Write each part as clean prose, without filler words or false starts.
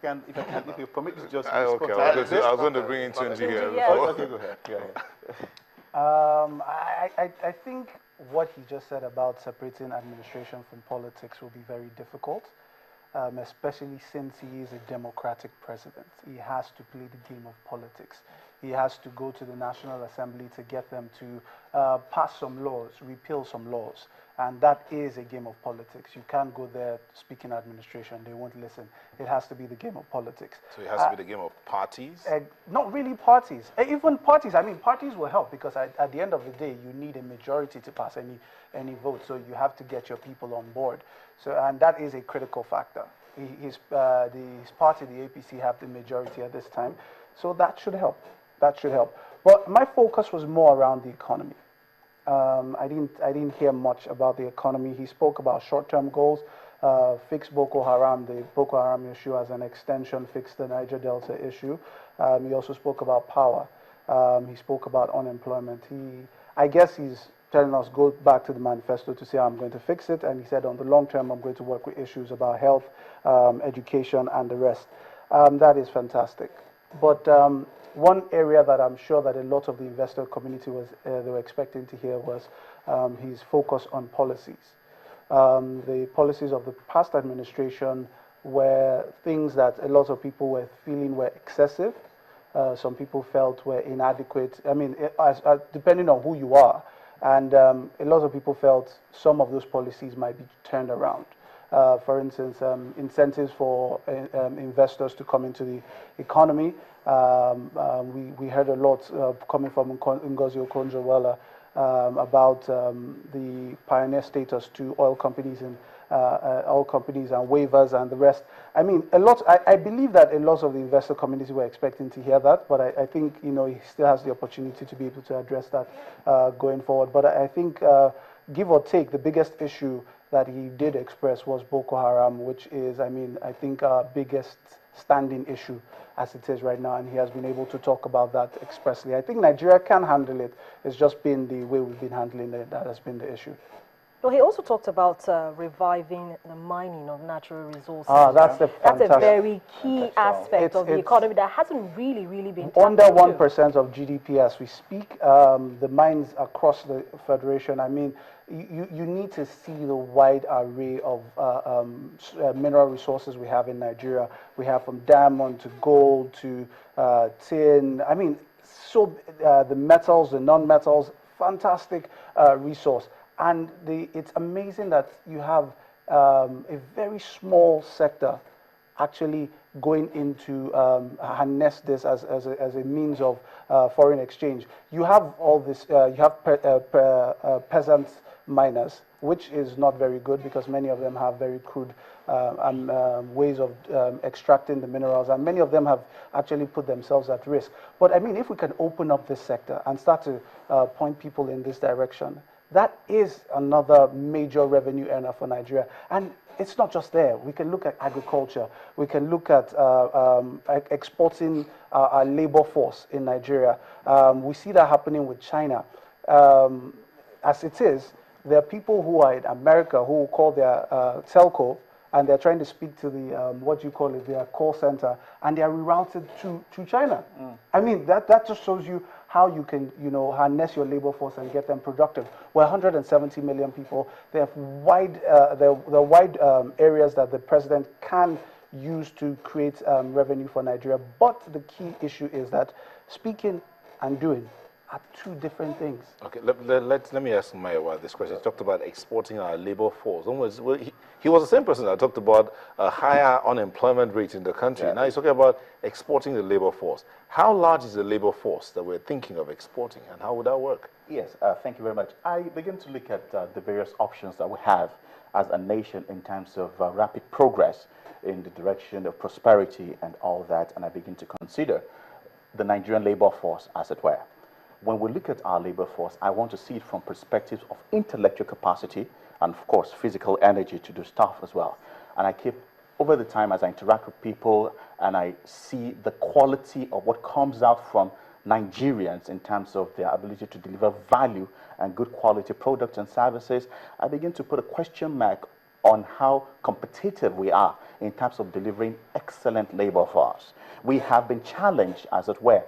if you permit me just Okay, I was going to bring in Tunji here. Okay, go ahead. I think what he just said about separating administration from politics will be very difficult, especially since he is a democratic president. He has to play the game of politics. He has to go to the National Assembly to get them to pass some laws, repeal some laws. And that is a game of politics. You can't go there speaking administration. They won't listen. It has to be the game of politics. So it has to be the game of parties? Not really parties. Even parties, I mean, parties will help because at the end of the day, you need a majority to pass any vote. So you have to get your people on board. So, and that is a critical factor. His party, the APC, have the majority at this time. So that should help. That should help. But my focus was more around the economy. I didn't hear much about the economy. He spoke about short-term goals, fix Boko Haram, the Boko Haram issue as an extension, fix the Niger Delta issue. He also spoke about power. He spoke about unemployment. I guess he's telling us go back to the manifesto to say I'm going to fix it, and he said on the long term I'm going to work with issues about health, education, and the rest. That is fantastic. But one area that I'm sure that a lot of the investor community they were expecting to hear was his focus on policies. The policies of the past administration were things that a lot of people were feeling were excessive. Some people felt were inadequate. I mean, depending on who you are. And a lot of people felt some of those policies might be turned around. For instance, incentives for investors to come into the economy. We heard a lot coming from Ngozi Okonjo-Iweala about the pioneer status to oil companies and waivers and the rest. I mean, I believe that a lot of the investor community were expecting to hear that, but I think he still has the opportunity to be able to address that going forward. But I think, give or take, the biggest issue that he did express was Boko Haram, which is, I think our biggest standing issue as it is right now, and he has been able to talk about that expressly. I think Nigeria can handle it. It's just been the way we've been handling it that has been the issue. Well, he also talked about reviving the mining of natural resources. That's a very key aspect of the economy that hasn't really been under 1% of GDP as we speak. The mines across the federation. I mean, you need to see the wide array of mineral resources we have in Nigeria. We have from diamond to gold to tin. I mean, so the metals, the non-metals, fantastic resource. And it's amazing that you have a very small sector actually going into harness this as a means of foreign exchange. You have all this, you have peasant miners, which is not very good because many of them have very crude ways of extracting the minerals, and many of them have actually put themselves at risk. But I mean, if we can open up this sector and start to point people in this direction, that is another major revenue earner for Nigeria. And it's not just there. We can look at agriculture. We can look at exporting our labor force in Nigeria. We see that happening with China. As it is, there are people who are in America who call their telco, and they're trying to speak to the, their call center, and they are rerouted to China. I mean, that just shows you how you can, harness your labor force and get them productive. We're 170 million people. They have wide areas that the president can use to create revenue for Nigeria. But the key issue is that speaking and doing are two different things. Okay, let me ask Maiwa this question. He talked about exporting our labor force. He was the same person that talked about a higher unemployment rate in the country. Yeah. Now he's talking about exporting the labor force. How large is the labor force that we're thinking of exporting, and how would that work? Yes, thank you very much. I begin to look at the various options that we have as a nation in terms of rapid progress in the direction of prosperity and all that, and I begin to consider the Nigerian labor force, as it were. When we look at our labor force, I want to see it from perspectives of intellectual capacity and, of course, physical energy to do stuff as well. And I keep, over the time, as I interact with people and I see the quality of what comes out from Nigerians in terms of their ability to deliver value and good quality products and services, I begin to put a question mark on how competitive we are in terms of delivering excellent labor force. We have been challenged, as it were,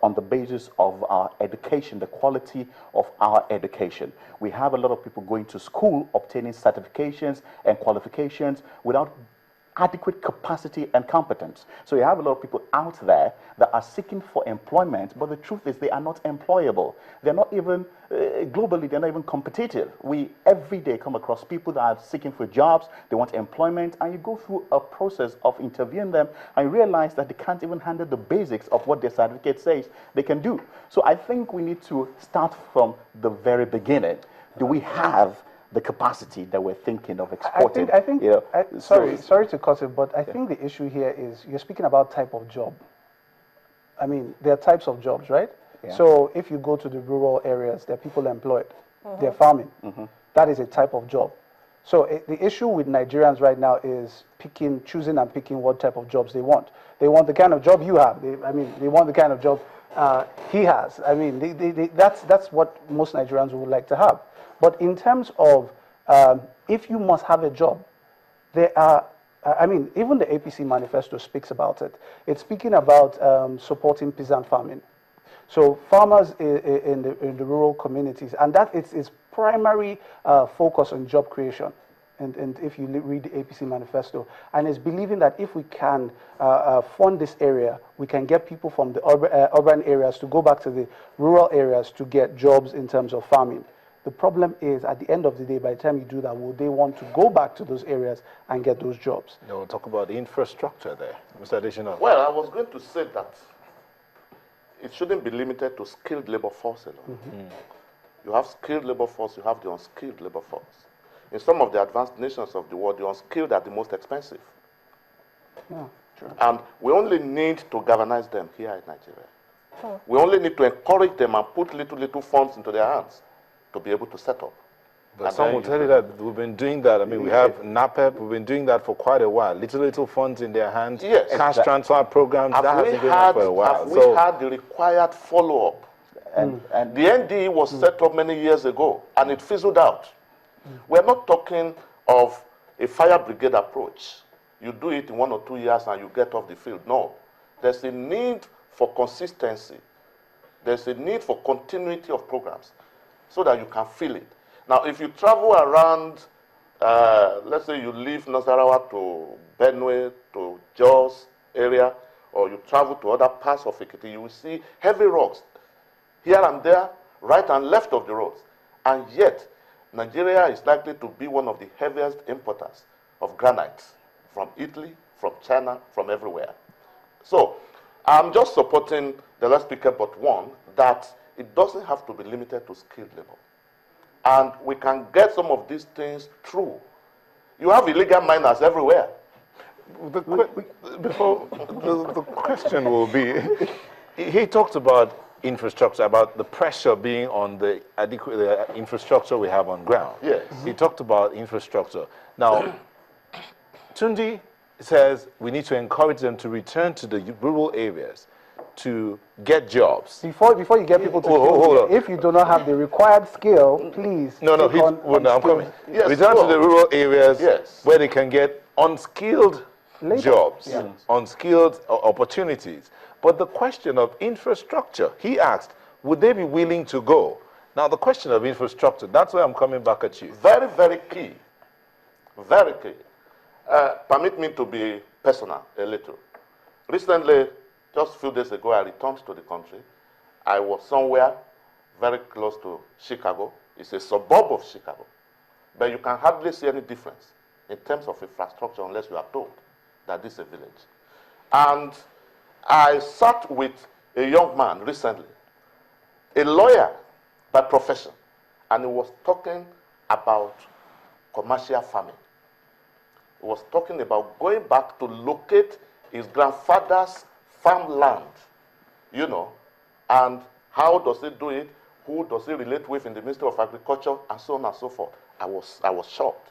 on the basis of our education, the quality of our education. We have a lot of people going to school, obtaining certifications and qualifications without adequate capacity and competence. So you have a lot of people out there that are seeking for employment, but the truth is they are not employable. They're not even, globally, they're not even competitive. We every day come across people that are seeking for jobs, they want employment, and you go through a process of interviewing them and realize that they can't even handle the basics of what their certificate says they can do. So I think we need to start from the very beginning. Do we have the capacity that we're thinking of exporting? I think, you know, sorry to cut it, but I think the issue here is you're speaking about type of job. I mean, there are types of jobs, right? Yeah. So if you go to the rural areas, there are people employed. They're farming. That is a type of job. So the issue with Nigerians right now is choosing and picking what type of jobs they want. They want the kind of job you have. They want the kind of job he has. I mean, that's what most Nigerians would like to have. But in terms of if you must have a job, there are, I mean, even the APC manifesto speaks about it. It's speaking about supporting peasant farming. So farmers in the rural communities, and that is its primary focus on job creation. And if you read the APC manifesto, and it's believing that if we can fund this area, we can get people from the urban areas to go back to the rural areas to get jobs in terms of farming. The problem is, at the end of the day, by the time you do that, will they want to go back to those areas and get those jobs? No, we'll talk about the infrastructure there. Mr. Additional. Well, I was going to say that it shouldn't be limited to skilled labor force alone. You have skilled labor force, you have the unskilled labor force. In some of the advanced nations of the world, the unskilled are the most expensive. Yeah, true. And we only need to galvanize them here in Nigeria. We only need to encourage them and put little funds into their hands to be able to set up. But some will tell you that we've been doing that. I mean, we have NAPEP, we've been doing that for quite a while. Little funds in their hands, Yes. cash transfer programs, that has been going on for a while. Have we had the required follow-up? And the NDE was set up many years ago, and it fizzled out. We're not talking of a fire brigade approach. You do it in 1 or 2 years and you get off the field. No. There's a need for consistency. There's a need for continuity of programs so that you can feel it. Now, if you travel around, let's say you leave Nasarawa to Benue, to Jos area, or you travel to other parts of Ekiti, you will see heavy rocks here and there, right and left of the roads. And yet, Nigeria is likely to be one of the heaviest importers of granite from Italy, from China, from everywhere. So, I'm just supporting the last speaker but one, that it doesn't have to be limited to skilled labor. And we can get some of these things through. You have illegal miners everywhere. The question will be, he talked about infrastructure, about the pressure being on the adequate infrastructure we have on ground. Yes. He talked about infrastructure. Now, Tundi says we need to encourage them to return to the rural areas to get jobs. Before you get people to hold on. if you do not have the required skill, please No, take on I'm coming. Yes, Return to the rural areas where they can get unskilled labor jobs, Yeah. unskilled opportunities. But the question of infrastructure, he asked, would they be willing to go? Now, the question of infrastructure, that's where I'm coming back at you. Very, very key. Very key. Permit me to be personal a little. Recently, just a few days ago, I returned to the country. I was somewhere very close to Chicago. It's a suburb of Chicago. But you can hardly see any difference in terms of infrastructure unless you are told that this is a village. And I sat with a young man recently, a lawyer by profession, and he was talking about commercial farming. He was talking about going back to locate his grandfather's farmland, you know, and how does he do it, who does he relate with in the Ministry of Agriculture, and so on and so forth. I was shocked.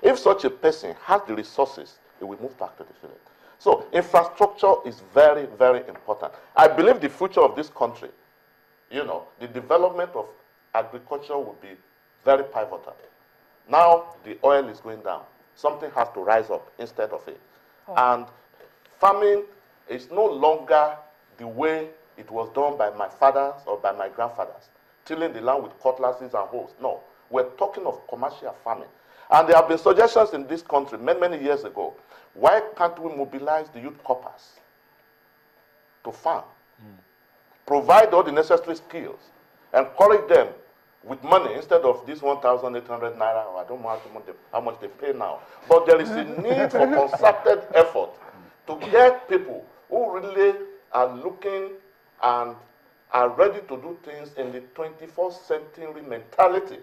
If such a person has the resources, he will move back to the village. So infrastructure is very, very important. I believe the future of this country, you know, the development of agriculture will be very pivotal. Now the oil is going down. something has to rise up instead of it. And farming is no longer the way it was done by my fathers or by my grandfathers, tilling the land with cutlasses and hoes. No, we're talking of commercial farming. And there have been suggestions in this country many, many years ago. Why can't we mobilize the youth corpers to farm? Provide all the necessary skills, encourage them with money instead of this 1,800 naira, or I don't know how much they pay now. But there is a need for concerted effort to get people who really are looking and are ready to do things in the 21st century mentality.